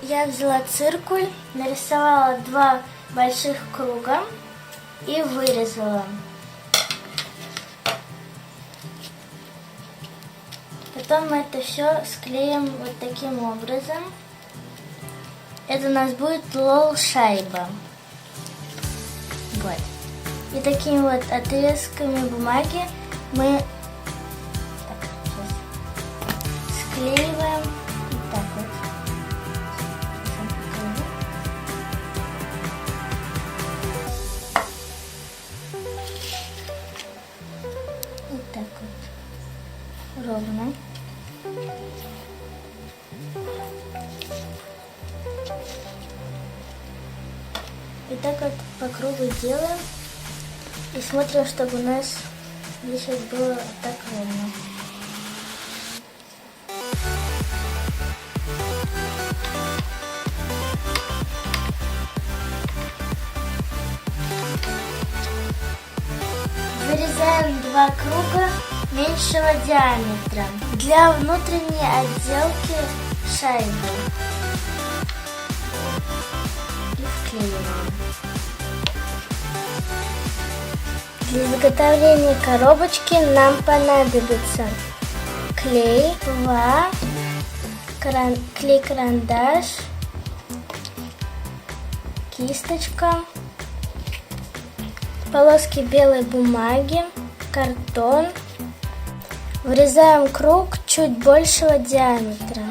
Я взяла циркуль, нарисовала 2 больших круга и вырезала. Потом мы это все склеим вот таким образом. Это у нас будет лол-шайба. Вот. И такими вот отрезками бумаги мы склеиваем вот так вот. Вот так вот. Ровно. И так вот по кругу делаем. И смотрим, чтобы у нас здесь вот было так ровно. Вырезаем 2 круга меньшего диаметра для внутренней отделки шайбы. И вклеиваем. Для изготовления коробочки нам понадобится клей, клей-карандаш, кисточка, полоски белой бумаги, картон. Вырезаем круг чуть большего диаметра.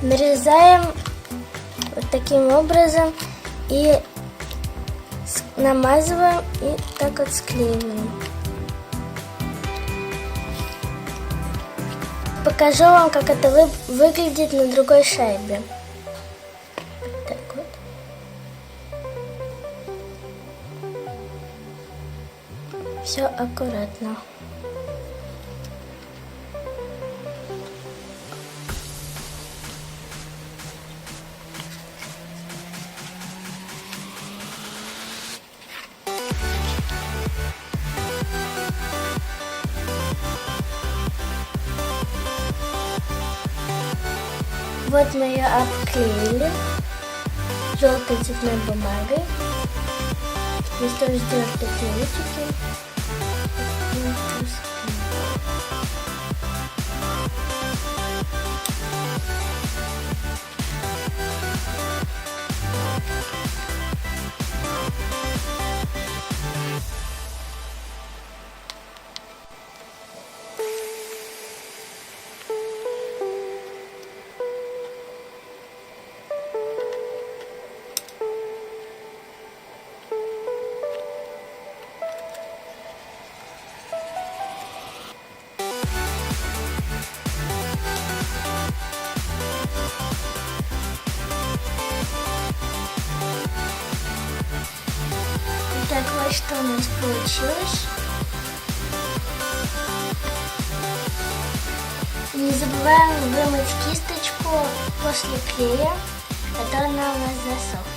Нарезаем вот таким образом и намазываем и так вот склеиваем. Покажу вам, как это выглядит на другой шайбе. Вот так вот. Все аккуратно. Вот мы ее обклеили желтой цветной бумагой. Здесь тоже сделать такие лучики. Так, вот что у нас получилось. Не забываем вымыть кисточку после клея, который она у нас засох.